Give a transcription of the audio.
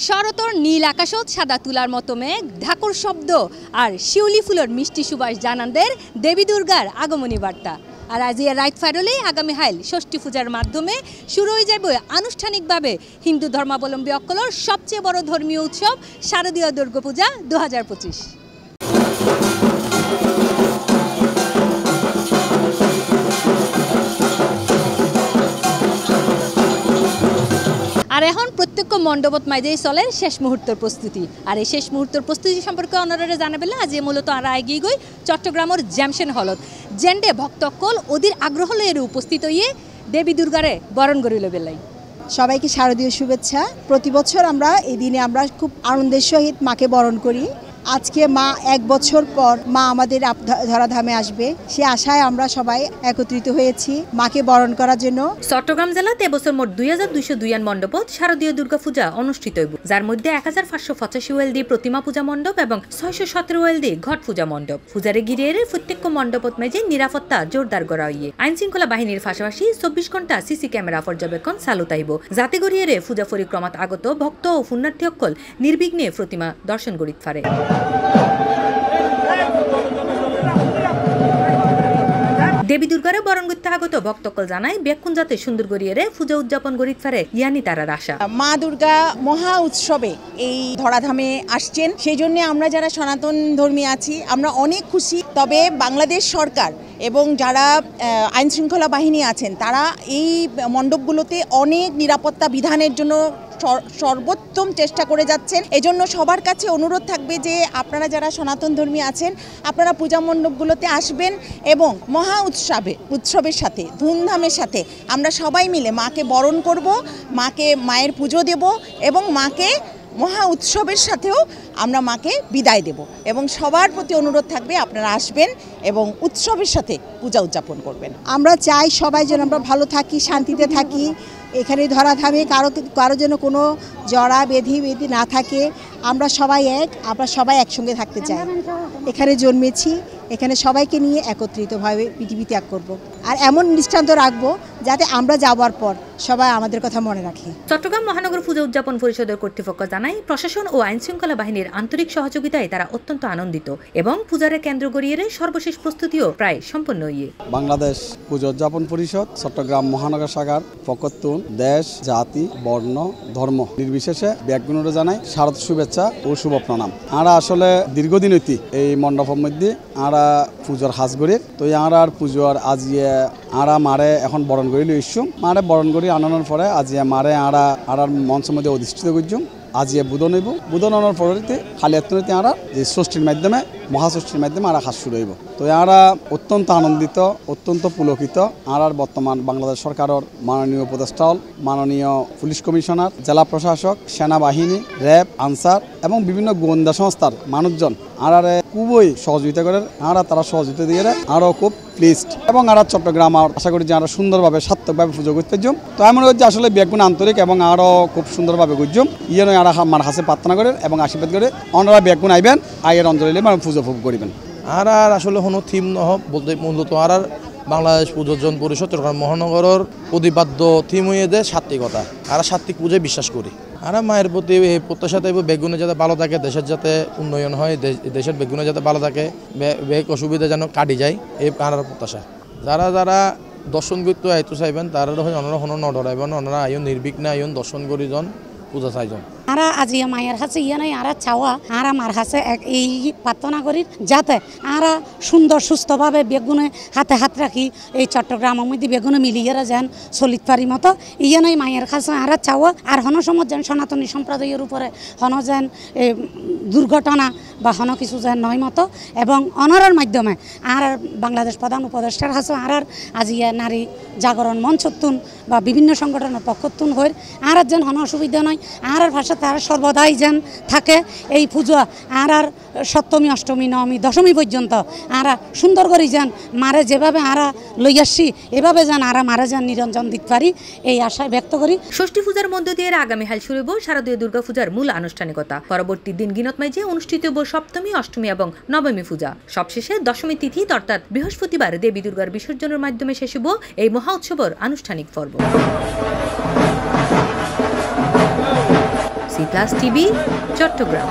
শরতর নীল আকাশত সাদা তুলার মতো মেঘ, ঢাকুর শব্দ আর শিউলি ফুলের মিষ্টি সুবাস জানানদের দেবী দুর্গার আগমনী বার্তা। আর আজ রাইট ফাইডলে আগামী হাইল ষষ্ঠী পূজার মাধ্যমে শুরু হয়ে যাবে আনুষ্ঠানিকভাবে হিন্দু ধর্মাবলম্বী অকলর সবচেয়ে বড় ধর্মীয় উৎসব শারদীয় দুর্গাপূজা 2025। আর এখন প্রত্যেক মণ্ডপত মাঝেই চলে শেষ মুহূর্তের প্রস্তুতি। আর এই শেষ মুহূর্তের প্রস্তুতি সম্পর্কে অনারারে জানাবেন আজ মূলত আর এগিয়ে গই চট্টগ্রামের জ্যামশেন হলত জেন্ডে ভক্তকল ওদের আগ্রহ লয়ের উপস্থিত হয়ে দেবী দুর্গারে বরণ করিল বেলাই। সবাইকে শারদীয় শুভেচ্ছা। প্রতি বছর আমরা এই দিনে আমরা খুব আনন্দের সহিত মাকে বরণ করি। আজকে মা 1 বছর পর মা আমাদের ধরাধামে আসবে, সে আশায় আমরা সবাই একত্রিত হয়েছি মাকে বরণ করার জন্য। চট্টগ্রাম জেলাতে এবছর মোট 2202 মণ্ডপত শারদীয় দুর্গা পূজা অনুষ্ঠিত হইব, যার মধ্যে 1585 ওয়েল দিয়ে প্রতিমা পূজা মণ্ডপ এবং 617 ওয়েল দিয়ে ঘট পূজা মণ্ডপ। পূজারে ঘিরে প্রত্যেক মণ্ডপত মাঝে নিরাপত্তা জোরদার করা হইয়ে আইন শৃঙ্খলা বাহিনীর পাশাপাশি 24 ঘন্টা সিসি ক্যামেরা পর্যবেক্ষণ চালু থাকব, যাতে গড়িয়ে পূজা পরিক্রমাত আগত ভক্ত ও পুণ্যার্থী অকল নির্বিঘ্নে প্রতিমা দর্শন করিতে পারে। দেবী দুর্গারে বরণ করতে আগত ভক্তকল জানায় বেক্ষণ যাতে সুন্দর গড়িয়ে পূজা উদযাপন করিতে পারে ইয়ানি তারার আশা। মা দুর্গা মহা উৎসবে এই ধরাধামে আসছেন, সেই জন্য আমরা যারা সনাতন ধর্মী আছি আমরা অনেক খুশি। তবে বাংলাদেশ সরকার এবং যারা আইন শৃঙ্খলা বাহিনী আছেন তারা এই মণ্ডপগুলোতে অনেক নিরাপত্তা বিধানের জন্য সর্বোত্তম চেষ্টা করে যাচ্ছেন। এজন্য সবার কাছে অনুরোধ থাকবে যে আপনারা যারা সনাতন ধর্মী আছেন আপনারা পূজা মণ্ডপগুলোতে আসবেন এবং মহা উৎসবের সাথে ধুমধামের সাথে আমরা সবাই মিলে মাকে বরণ করব, মায়ের পুজো দেব এবং মাকে মহা উৎসবের সাথেও আমরা মাকে বিদায় দেব। এবং সবার প্রতি অনুরোধ থাকবে আপনারা আসবেন এবং উৎসবের সাথে পূজা উদযাপন করবেন। আমরা চাই সবাই যেন আমরা ভালো থাকি, শান্তিতে থাকি। এখানে ধরাধামে কারো যেন কোনো জড়া বেধি না থাকে। আমরা সবাই একসঙ্গে থাকতে চাই। এখানে জন্মেছি, এখানে সবাইকে নিয়ে একত্রিতভাবে পৃথিবী ত্যাগ করব। আর এমন দৃষ্টান্ত রাখবো যাতে আমরা যাওয়ার পর সবাই আমাদের কথা মনে রাখে। চট্টগ্রাম মহানগর পূজা উদযাপন পরিষদের কর্তৃপক্ষ জানায় প্রশাসন ও আইন শৃঙ্খলা বাহিনীর আন্তরিক সহযোগিতায় তারা অত্যন্ত আনন্দিত এবং পূজারে কেন্দ্র গড়িয়ে সর্বশেষ প্রস্তুতিও প্রায় সম্পন্ন হইয়ে। বাংলাদেশ পূজা উদযাপন পরিষদ চট্টগ্রাম মহানগর শাখার পক্ষতুন দেশ জাতি বর্ণ ধর্ম নির্বিশেষে ব্যাগগুণরে জানাই শারদ শুভেচ্ছা ও শুভ প্রণাম। আমরা আসলে দীর্ঘদিন হইতি এই মণ্ডপের মধ্যে আমরা পূজার হাজ করি, তো আর পুজোর আজিয়ে আমরা মারে এখন বরণ করি লইছুম। মারে বরণ করি আনানোর পরে আজিয়ে মারে আর মঞ্চের মধ্যে অধিষ্ঠিত করছুম। আজিয়ে বুধন হইব, বুধন আনার পরে খালি এতনিতে আমরা যে ষষ্ঠীর মাধ্যমে মহাষষ্ঠীর মাধ্যমে আমরা হাজ শুরু হইব। তো আমরা অত্যন্ত আনন্দিত, অত্যন্ত পুলকিত। আর বর্তমান বাংলাদেশ সরকারের মাননীয় উপদেষ্টা, মাননীয় পুলিশ কমিশনার, জেলা প্রশাসক, সেনাবাহিনী, র্যাব, আনসার এবং বিভিন্ন গোয়েন্দা সংস্থার মানুষজন আরারে খুবই সহযোগিতা করে। তারা সহযোগিতা দিয়ে আরও খুব প্লিজড এবং চট্টগ্রাম আশা করি যে আমরা সুন্দরভাবে সার্থকভাবে পুজো করতে যাম। তো এমন হচ্ছে আসলে বেগুন আন্তরিক এবং আরও খুব সুন্দরভাবে গুজম ইয়ে নয় আর আমার হাসে প্রার্থনা করে এবং আশীর্বাদ করে ওনারা বেগুন আইবেন আয়ের অঞ্চলে মানে পুজো ভোগ করিবেন। আর আসলে কোনো থিম নহ বলতে মূলত আর বাংলাদেশ পূজন পরিষদ চট্টগ্রাম মহানগরের প্রতিপাদ্য থিম হয়ে দেয় সাত্বিকতা। আর সাত্বিক পূজায় বিশ্বাস করি। আর মায়ের প্রতি প্রত্যাশা থাকবে বেগুনে যাতে ভালো থাকে, দেশের যাতে উন্নয়ন হয়, দেশের বেগুনে যাতে ভালো থাকে, বেগ অসুবিধা যেন কাটি যায়, এই আর প্রত্যাশা। যারা দর্শন করতে আইতো চাইবেন তারা ওনারা হন নডরাইবেন, ওনারা আইন নির্বিঘ্নে আইন দর্শন করিজন পূজা চাইজন। আরা আজি মায়ের কাছে ইয়ে নাই আর চাওয়া আর আমার কাছে এই প্রার্থনা করি যাতে আরা সুন্দর সুস্থভাবে বেগুনে হাতে হাত রাখি এই চট্টগ্রামের মধ্যে বেগুনে মিলিয়ে যান চলিত পারি মতো ইয়ে নাই মায়ের কাছে আর চাওয়া। আর হন সময় যেন সনাতনী সম্প্রদায়ের উপরে হন যেন দুর্ঘটনা বা হন কিছু যেন নয় মতো এবং অনারার মাধ্যমে আর বাংলাদেশ প্রধান উপদেষ্টার কাছে আর আজি নারী জাগরণ মঞ্চতুন বা বিভিন্ন সংগঠনের পক্ষতুন হয়ে আর যেন হন অসুবিধা নয়। আর ভাষা তারা সর্বদাই যেন থাকে এই পুজো আর সপ্তমী অষ্টমী নবমী দশমী পর্যন্ত আর সুন্দর করে যান মারে যেভাবে আর লই আসছি এভাবে যেন আর মারে যান নিরঞ্জন দিতে পারি এই আশায় ব্যক্ত করি। ষষ্ঠী পূজার মধ্য দিয়ে আগামী হাল শুরু হব শারদীয় দুর্গা পূজার মূল আনুষ্ঠানিকতা। পরবর্তী দিন গিনত মাঝে অনুষ্ঠিত হব সপ্তমী অষ্টমী এবং নবমী পূজা। সবশেষে দশমী তিথি অর্থাৎ বৃহস্পতিবার দেবী দুর্গার বিসর্জনের মাধ্যমে শেষ হব এই মহা উৎসবের আনুষ্ঠানিক পর্ব। Plus TV, Chittagong.